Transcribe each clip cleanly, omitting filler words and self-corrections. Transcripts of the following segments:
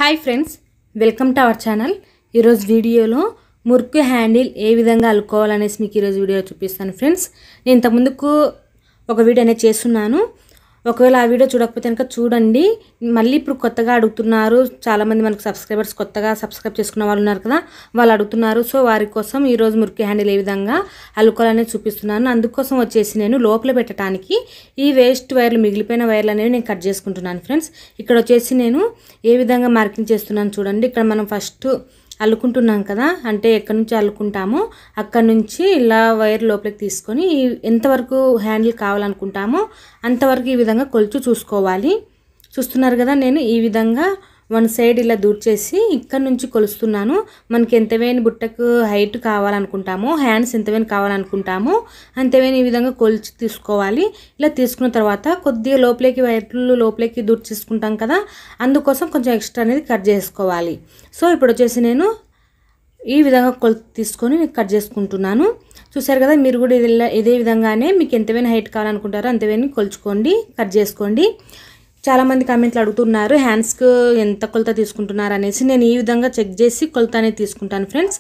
Hi friends, welcome to our channel. ఈరోజు వీడియోలో మురికి హ్యాండిల్ ఏ విధంగా అల్లుకోవాలనేసి మీకు ఈరోజు వీడియోలో చూపిస్తాను ఫ్రెండ్స్. నేను ఇంతకుముందుకు ఒక వీడియో అనేది చేస్తున్నాను. ఒకవేళ ఆ వీడియో చూడకపోతే కనుక చూడండి. మళ్ళీ ఇప్పుడు కొత్తగా అడుగుతున్నారు చాలామంది, మనకు సబ్స్క్రైబర్స్ కొత్తగా సబ్స్క్రైబ్ చేసుకున్న వాళ్ళు ఉన్నారు కదా, వాళ్ళు అడుగుతున్నారు. సో వారి కోసం ఈరోజు మురికి హ్యాండిల్ ఏ విధంగా అల్లుకోవాలనేది చూపిస్తున్నాను. అందుకోసం వచ్చేసి నేను లోపల పెట్టడానికి ఈ వేస్ట్ వైర్లు, మిగిలిపోయిన వైర్లు అనేవి నేను కట్ చేసుకుంటున్నాను ఫ్రెండ్స్. ఇక్కడ వచ్చేసి నేను ఏ విధంగా మార్కింగ్ చేస్తున్నాను చూడండి. ఇక్కడ మనం ఫస్ట్ అల్లుకుంటున్నాం కదా, అంటే ఎక్కడి నుంచి అల్లుకుంటామో అక్కడ నుంచి ఇలా వైర్ లోపలికి తీసుకొని ఎంతవరకు హ్యాండిల్ కావాలనుకుంటామో అంతవరకు ఈ విధంగా కొలుచు చూసుకోవాలి. చూస్తున్నారు కదా, నేను ఈ విధంగా వన్ సైడ్ ఇలా దూర్చేసి ఇక్కడ నుంచి కొలుస్తున్నాను. మనకి ఎంత వేని బుట్టకు హైట్ కావాలనుకుంటామో, హ్యాండ్స్ ఎంత వేని కావాలనుకుంటామో అంతవేని ఈ విధంగా కొలిచి తీసుకోవాలి. ఇలా తీసుకున్న తర్వాత కొద్దిగా లోపలికి వైర్లు లోపలికి దూర్చేసుకుంటాం కదా, అందుకోసం కొంచెం ఎక్స్ట్రా అనేది కట్ చేసుకోవాలి. సో ఇప్పుడు వచ్చేసి నేను ఈ విధంగా కొలత తీసుకొని కట్ చేసుకుంటున్నాను. చూసారు కదా, మీరు కూడా ఇదే విధంగానే మీకు ఎంతవేని హైట్ కావాలనుకుంటారో అంతవేని కొలుచుకోండి, కట్ చేసుకోండి. చాలామంది కామెంట్లు అడుగుతున్నారు హ్యాండ్స్కు ఎంత కొలత తీసుకుంటున్నారు అనేసి. నేను ఈ విధంగా చెక్ చేసి కొలత అనేది తీసుకుంటాను ఫ్రెండ్స్.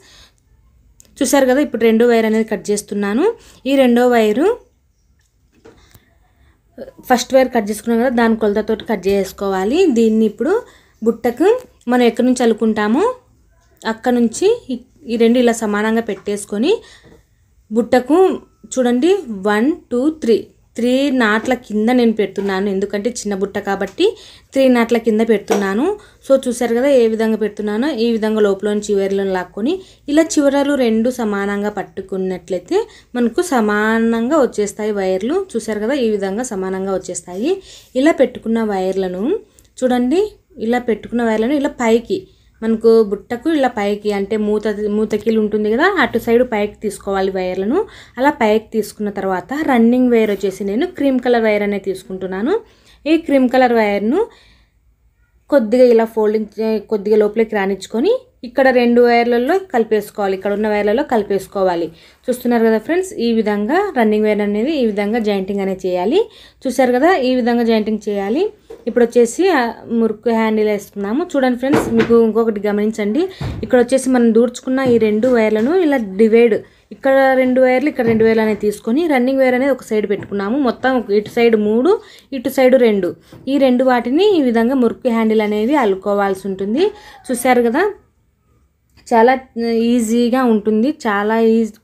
చూసారు కదా, ఇప్పుడు రెండో వైర్ అనేది కట్ చేస్తున్నాను. ఈ రెండో వైరు ఫస్ట్ వైర్ కట్ చేసుకున్నాం కదా, దాని కొలతతో కట్ చేసుకోవాలి. దీన్ని ఇప్పుడు బుట్టకు మనం ఎక్కడి నుంచి అల్లుకుంటామో అక్కడ నుంచి ఈ రెండు ఇలా సమానంగా పెట్టేసుకొని బుట్టకు చూడండి 1 2 3 నాట్ల కింద నేను పెడుతున్నాను. ఎందుకంటే చిన్న బుట్ట కాబట్టి 3 నాట్ల కింద పెడుతున్నాను. సో చూసారు కదా ఏ విధంగా పెడుతున్నానో, ఈ విధంగా లోపల చివరిలను లాక్కొని ఇలా చివరలు రెండు సమానంగా పట్టుకున్నట్లయితే మనకు సమానంగా వచ్చేస్తాయి వైర్లు. చూసారు కదా, ఈ విధంగా సమానంగా వచ్చేస్తాయి. ఇలా పెట్టుకున్న వైర్లను చూడండి, ఇలా పెట్టుకున్న వైర్లను ఇలా పైకి మనకు బుట్టకు ఇలా పైకి, అంటే మూతకిలు ఉంటుంది కదా, అటు సైడ్ పైకి తీసుకోవాలి వైర్లను. అలా పైకి తీసుకున్న తర్వాత రన్నింగ్ వైర్ వచ్చేసి నేను క్రీమ్ కలర్ వైర్ అనేది తీసుకుంటున్నాను. ఈ క్రీమ్ కలర్ వైర్ను కొద్దిగా ఇలా ఫోల్డింగ్ కొద్దిగా లోపలికి రానిచ్చుకొని ఇక్కడ రెండు వైర్లలో కలిపేసుకోవాలి, ఇక్కడ ఉన్న వైర్లలో కలిపేసుకోవాలి. చూస్తున్నారు కదా ఫ్రెండ్స్, ఈ విధంగా రన్నింగ్ వైర్ అనేది ఈ విధంగా జాయింటింగ్ అనేది చేయాలి. చూసారు కదా, ఈ విధంగా జాయింటింగ్ చేయాలి. ఇప్పుడు వచ్చేసి మురుకు హ్యాండిల్ వేసుకున్నాము. చూడండి ఫ్రెండ్స్, మీకు ఇంకొకటి గమనించండి. ఇక్కడ వచ్చేసి మనం దూర్చుకున్న ఈ రెండు వైర్లను ఇలా డివైడ్, ఇక్కడ రెండు వైర్లు ఇక్కడ రెండు వైర్లు అనేది తీసుకొని రన్నింగ్ వైర్ అనేది ఒక సైడ్ పెట్టుకున్నాము. మొత్తం ఇటు సైడ్ 3, ఇటు సైడ్ 2, ఈ రెండు వాటిని ఈ విధంగా మురుకు హ్యాండిల్ అనేది అల్లుకోవాల్సి ఉంటుంది. చూసారు కదా, చాలా ఈజీగా ఉంటుంది. చాలా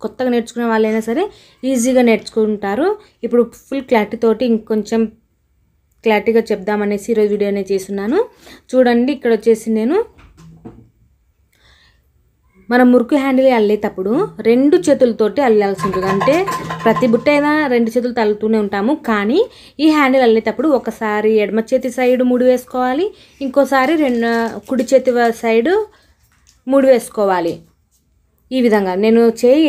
కొత్తగా నేర్చుకునే వాళ్ళైనా సరే ఈజీగా నేర్చుకుంటారు. ఇప్పుడు ఫుల్ క్లారిటీ తోటి ఇంకొంచెం క్లారిటీగా చెప్దామనేసి ఈరోజు వీడియో అనేది చేస్తున్నాను. చూడండి, ఇక్కడ వచ్చేసి నేను మనం మురుకు హ్యాండిల్ అల్లేటప్పుడు రెండు చేతులతోటి అల్లాల్సి ఉంటుంది. అంటే ప్రతి బుట్ట అయినా రెండు చేతులతో అల్లుతూనే ఉంటాము, కానీ ఈ హ్యాండిల్ అల్లేటప్పుడు ఒకసారి ఎడమ చేతి సైడ్ 3 వేసుకోవాలి, ఇంకోసారి కుడి చేతి సైడు 3 వేసుకోవాలి. ఈ విధంగా నేను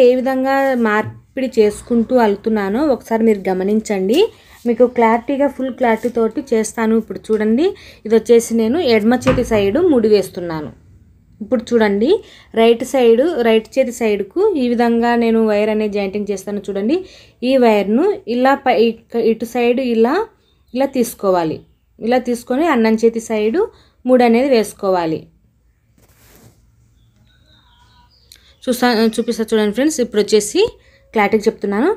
ఏ విధంగా మార్పిడి చేసుకుంటూ అల్లుతున్నానో ఒకసారి మీరు గమనించండి. మీకు క్లారిటీగా ఫుల్ క్లారిటీ తోటి చేస్తాను. ఇప్పుడు చూడండి, ఇది వచ్చేసి నేను ఎడమ చేతి సైడు 3 వేస్తున్నాను. ఇప్పుడు చూడండి, రైట్ చేతి సైడ్కు ఈ విధంగా నేను వైర్ అనేది జాయింటింగ్ చేస్తాను. చూడండి, ఈ వైర్ను ఇలా ఇటు సైడ్ ఇలా తీసుకోవాలి. ఇలా తీసుకొని అన్నం చేతి సైడు 3 అనేది వేసుకోవాలి. చూపిస్తా చూడండి ఫ్రెండ్స్. ఇప్పుడు వచ్చేసి క్లారిటీగా చెప్తున్నాను.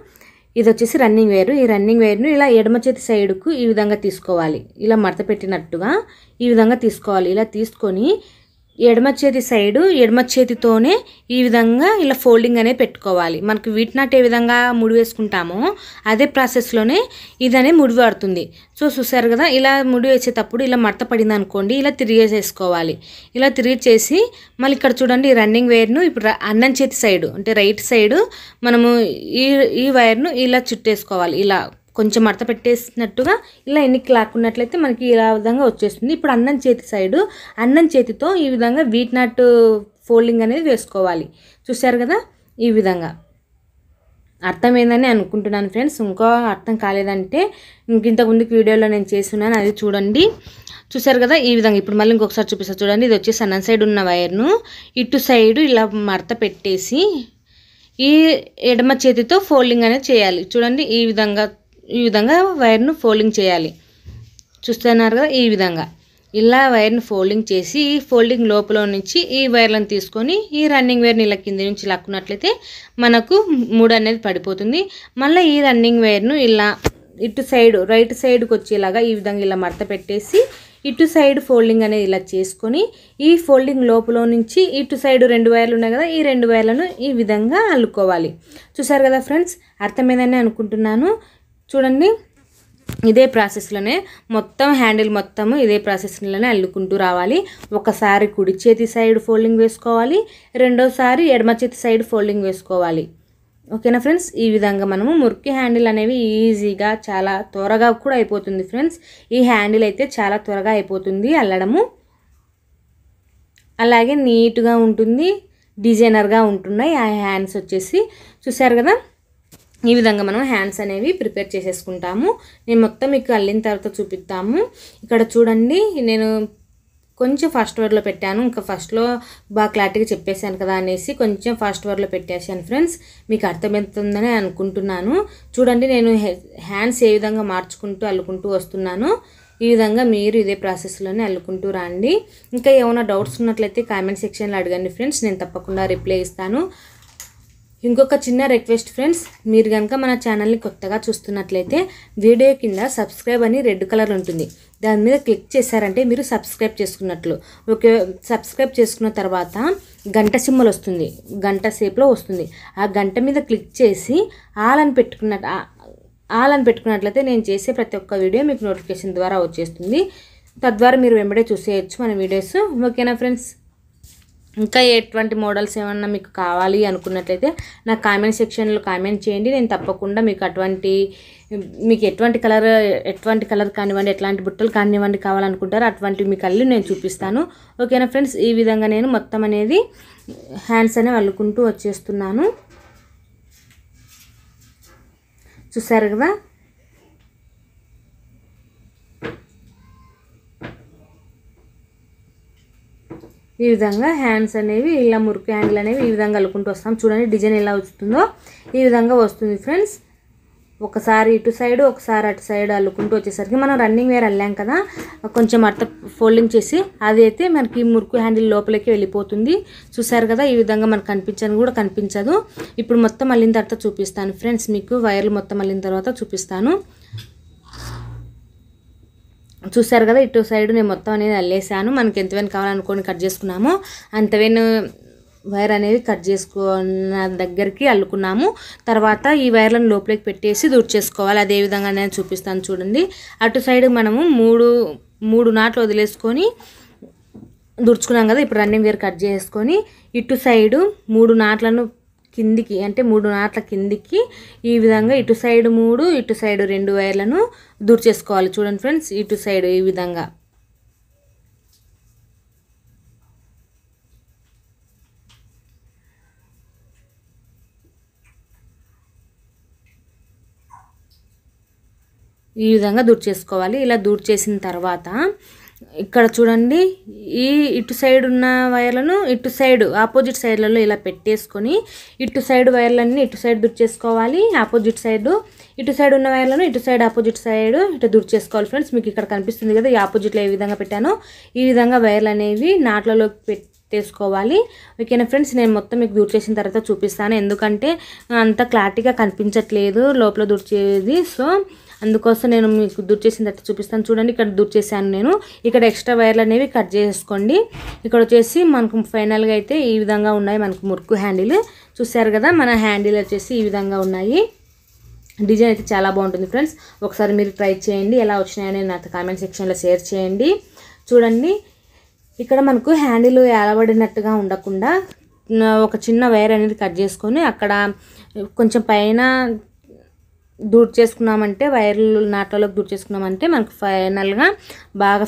ఇది వచ్చేసి రన్నింగ్ వైర్. ఈ రన్నింగ్ వైర్ను ఇలా ఎడమ చేతి సైడ్కు ఈ విధంగా తీసుకోవాలి. ఇలా మడత పెట్టినట్టుగా ఈ విధంగా తీసుకోవాలి. ఇలా తీసుకొని ఎడమ చేతి సైడు ఎడమ చేతితోనే ఈ విధంగా ఇలా ఫోల్డింగ్ అనేది పెట్టుకోవాలి. మనకు వీటినాట్ ఏ విధంగా ముడి వేసుకుంటామో అదే ప్రాసెస్లోనే ఇదనే ముడి పడుతుంది. సో చూసారు కదా, ఇలా ముడి వేసేటప్పుడు ఇలా మడత పడింది అనుకోండి, ఇలా తిరిగేసేసుకోవాలి. ఇలా తిరిగేసి మళ్ళీ ఇక్కడ చూడండి, ఈ రన్నింగ్ వైర్ను ఇప్పుడు అన్నం చేతి సైడు అంటే రైట్ సైడు మనము ఈ వైర్ను ఇలా చుట్టేసుకోవాలి. ఇలా కొంచెం మడత పెట్టేసినట్టుగా ఇలా ఎన్నికి లాక్కున్నట్లయితే మనకి ఇలా విధంగా వచ్చేస్తుంది. ఇప్పుడు అన్నం చేతితో ఈ విధంగా వీట్ నాట్ ఫోల్డింగ్ అనేది వేసుకోవాలి. చూసారు కదా, ఈ విధంగా అర్థమైందని అనుకుంటున్నాను ఫ్రెండ్స్. ఇంకో అర్థం కాలేదంటే ఇంతకుముందుకు వీడియోలో నేను చేస్తున్నాను, అది చూడండి. చూసారు కదా, ఈ విధంగా ఇప్పుడు మళ్ళీ ఇంకొకసారి చూపిస్తాను చూడండి. ఇది వచ్చేసి అన్నం సైడ్ ఉన్న వైర్ను ఇటు సైడు ఇలా మడత పెట్టేసి ఈ ఎడమ చేతితో ఫోల్డింగ్ అనేది చేయాలి. చూడండి, ఈ విధంగా వైర్ను ఫోల్డింగ్ చేయాలి. చూస్తున్నారు కదా, ఈ విధంగా ఇలా వైర్ని ఫోల్డింగ్ చేసి ఈ ఫోల్డింగ్ లోపల నుంచి ఈ వైర్లను తీసుకొని ఈ రన్నింగ్ వైర్ని ఇలా కింద నుంచి లాక్కున్నట్లయితే మనకు ముడి అనేది పడిపోతుంది. మళ్ళీ ఈ రన్నింగ్ వైర్ను ఇలా ఇటు సైడ్ రైట్ సైడ్కి వచ్చేలాగా ఈ విధంగా ఇలా మడత పెట్టేసి ఇటు సైడ్ ఫోల్డింగ్ అనేది ఇలా చేసుకొని ఈ ఫోల్డింగ్ లోపల నుంచి ఇటు సైడ్ 2 వైర్లు ఉన్నాయి కదా, ఈ 2 వైర్లను ఈ విధంగా అల్లుకోవాలి. చూసారు కదా ఫ్రెండ్స్, అర్థమైందని అనుకుంటున్నాను. చూడండి, ఇదే ప్రాసెస్లోనే మొత్తం హ్యాండిల్ మొత్తము ఇదే ప్రాసెస్లోనే అల్లుకుంటూ రావాలి. ఒకసారి కుడి చేతి సైడ్ ఫోల్డింగ్ వేసుకోవాలి, రెండోసారి ఎడమ చేతి సైడ్ ఫోల్డింగ్ వేసుకోవాలి. ఓకేనా ఫ్రెండ్స్, ఈ విధంగా మనము మురికి హ్యాండిల్ అనేవి ఈజీగా చాలా త్వరగా కూడా అయిపోతుంది ఫ్రెండ్స్. ఈ హ్యాండిల్ అయితే చాలా త్వరగా అయిపోతుంది అల్లడము, అలాగే నీట్గా ఉంటుంది, డిజైనర్గా ఉంటున్నాయి ఆ హ్యాండ్స్ వచ్చేసి. చూసారు కదా, ఈ విధంగా మనం హ్యాండ్స్ అనేవి ప్రిపేర్ చేసేసుకుంటాము. నేను మొత్తం మీకు అల్లిన తర్వాత చూపిస్తాము. ఇక్కడ చూడండి, నేను కొంచెం ఫస్ట్ వర్డ్లో పెట్టాను, ఇంకా ఫస్ట్లో బాగా క్లారిటీగా చెప్పేశాను కదా అనేసి కొంచెం ఫస్ట్ వర్డ్లో పెట్టేశాను ఫ్రెండ్స్. మీకు అర్థమవుతుందని అనుకుంటున్నాను. చూడండి, నేను హ్యాండ్స్ ఏ విధంగా మార్చుకుంటూ అల్లుకుంటూ వస్తున్నాను. ఈ విధంగా మీరు ఇదే ప్రాసెస్లోనే అల్లుకుంటూ రండి. ఇంకా ఏమైనా డౌట్స్ ఉన్నట్లయితే కామెంట్ సెక్షన్లో అడగండి ఫ్రెండ్స్, నేను తప్పకుండా రిప్లై ఇస్తాను. ఇంకొక చిన్న రిక్వెస్ట్ ఫ్రెండ్స్, మీరు కనుక మన ఛానల్ని కొత్తగా చూస్తున్నట్లయితే వీడియో కింద సబ్స్క్రైబ్ అని రెడ్ కలర్ ఉంటుంది, దాని మీద క్లిక్ చేశారంటే మీరు సబ్స్క్రైబ్ చేసుకున్నట్లు. ఓకే, సబ్స్క్రైబ్ చేసుకున్న తర్వాత గంట సింబల్ వస్తుంది, గంట సేపులో వస్తుంది. ఆ గంట మీద క్లిక్ చేసి ఆల్ అని పెట్టుకున్నట్లయితే నేను చేసే ప్రతి ఒక్క వీడియో మీకు నోటిఫికేషన్ ద్వారా వచ్చేస్తుంది. తద్వారా మీరు వెంబడే చూసేయచ్చు మన వీడియోస్. ఓకేనా ఫ్రెండ్స్, ఇంకా ఎటువంటి మోడల్స్ ఏమన్నా మీకు కావాలి అనుకున్నట్లయితే నా కామెంట్ సెక్షన్లో కామెంట్ చేయండి. నేను తప్పకుండా మీకు ఎటువంటి కలర్ కానివ్వండి, ఎట్లాంటి బుట్టలు కానివ్వండి కావాలనుకుంటారో అటువంటివి మీకు అల్లి నేను చూపిస్తాను. ఓకేనా ఫ్రెండ్స్, ఈ విధంగా నేను మొత్తం అనేది హ్యాండ్స్ అనేవి అల్లుకుంటూ వచ్చేస్తున్నాను. చూసారు కదా, ఈ విధంగా హ్యాండ్స్ అనేవి ఇలా మురికి హ్యాండిల్ అనేవి ఈ విధంగా అల్లుకుంటూ వస్తాం. చూడండి, డిజైన్ ఎలా వస్తుందో ఈ విధంగా వస్తుంది ఫ్రెండ్స్. ఒకసారి ఇటు సైడ్ ఒకసారి అటు సైడ్ అల్లుకుంటూ వచ్చేసరికి మనం రన్నింగ్ వేర్ అల్లాం కదా, కొంచెం అట్ట ఫోల్డింగ్ చేసి అది అయితే మనకి మురికి హ్యాండిల్ లోపలికి వెళ్ళిపోతుంది. చూసారు కదా, ఈ విధంగా మనకు కనిపించదు. ఇప్పుడు మొత్తం అల్లిన తర్వాత చూపిస్తాను ఫ్రెండ్స్, మీకు వైర్లు మొత్తం అల్లిన తర్వాత చూపిస్తాను. చూసారు కదా, ఇటు సైడ్ నేను మొత్తం అనేది అల్లేసాను. మనకి ఎంతవైనా కావాలనుకోని కట్ చేసుకున్నాము, అంతవైనా వైర్ అనేది కట్ చేసుకున్న దగ్గరికి అల్లుకున్నాము. తర్వాత ఈ వైర్లను లోపలికి పెట్టేసి దూర్చేసుకోవాలి. అదేవిధంగా నేను చూపిస్తాను చూడండి. అటు సైడ్ మనము మూడు నాట్లు వదిలేసుకొని దూర్చుకున్నాం కదా, ఇప్పుడు రన్నింగ్ వైర్ కట్ చేసుకొని ఇటు సైడు 3 నాట్లను కిందికి, అంటే 3 నాట్ల కిందికి ఈ విధంగా ఇటు సైడ్ 3 ఇటు సైడ్ 2 వైర్లను దూర్చేసుకోవాలి. చూడండి ఫ్రెండ్స్, ఇటు సైడ్ ఈ విధంగా దూర్చేసుకోవాలి. ఇలా దూర్చేసిన తర్వాత ఇక్కడ చూడండి, ఈ ఇటు సైడ్ ఉన్న వైర్లను ఇటు సైడ్ ఆపోజిట్ సైడ్లలో ఇలా పెట్టేసుకొని ఇటు సైడ్ వైర్లన్నీ ఇటు సైడ్ దూర్చేసుకోవాలి. ఆపోజిట్ సైడ్ ఇటు సైడ్ ఉన్న వైర్లను ఇటు సైడ్ ఆపోజిట్ సైడ్ ఇటు దూర్చేసుకోవాలి ఫ్రెండ్స్. మీకు ఇక్కడ కనిపిస్తుంది కదా, ఈ ఆపోజిట్లో ఏ విధంగా పెట్టానో ఈ విధంగా వైర్లు అనేవి నాట్లలోకి పెట్టేసుకోవాలి. ఓకేనా ఫ్రెండ్స్, నేను మొత్తం మీకు దూర్చేసిన తర్వాత చూపిస్తాను, ఎందుకంటే అంత క్లారిటీగా కనిపించట్లేదు లోపల దూర్చేది. సో అందుకోసం నేను మీకు దూర్చేసిన తర్వాత చూపిస్తాను. చూడండి, ఇక్కడ దూర్చేసాను నేను. ఇక్కడ ఎక్స్ట్రా వైర్లు అనేవి కట్ చేసుకోండి. ఇక్కడ వచ్చేసి మనకు ఫైనల్గా అయితే ఈ విధంగా ఉన్నాయి మనకు మురుకు హ్యాండిల్. చూసారు కదా, మన హ్యాండిల్ వచ్చేసి ఈ విధంగా ఉన్నాయి. డిజైన్ అయితే చాలా బాగుంటుంది ఫ్రెండ్స్. ఒకసారి మీరు ట్రై చేయండి, ఎలా వచ్చినాయని నాతో కామెంట్ సెక్షన్లో షేర్ చేయండి. చూడండి, ఇక్కడ మనకు హ్యాండిల్ ఏలబడినట్టుగా ఉండకుండా ఒక చిన్న వైర్ అనేది కట్ చేసుకొని అక్కడ కొంచెం పైన దూర్ చేసుకున్నామంటే, వైర్లు నాట్లలోకి దూర్ చేసుకున్నామంటే మనకు ఫైనల్గా బాగా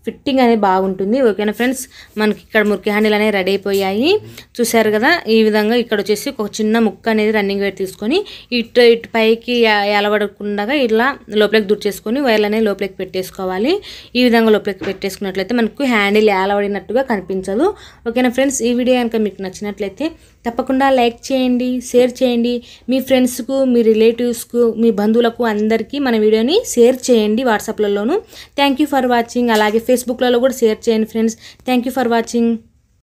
ఫిట్టింగ్ అనేది బాగుంటుంది. ఓకేనా ఫ్రెండ్స్, మనకి ఇక్కడ మురికి హ్యాండిల్ అనేవి రెడీ అయిపోయాయి. చూసారు కదా, ఈ విధంగా ఇక్కడ వచ్చేసి ఒక చిన్న ముక్క అనేది రన్నింగ్ వైర్ తీసుకొని ఇటు పైకి ఎలబడకుండా ఇలా లోపలికి దూర్ చేసుకొని వైర్లు అనేవి లోపలికి పెట్టేసుకోవాలి. ఈ విధంగా లోపలికి పెట్టేసుకున్నట్లయితే మనకు హ్యాండిల్ ఏలబడినట్టుగా కనిపించదు. ఓకేనా ఫ్రెండ్స్, ఈ వీడియో కనుక మీకు నచ్చినట్లయితే తప్పకుండా లైక్ చేయండి, షేర్ చేయండి. మీ ఫ్రెండ్స్కు, మీ రిలేటివ్స్కు, మీ బంధువులకు అందరికీ మన వీడియోని షేర్ చేయండి వాట్సాప్లలోను. Thank you for watching. అలాగే ఫేస్బుక్లలో కూడా షేర్ చేయండి friends. Thank you for watching.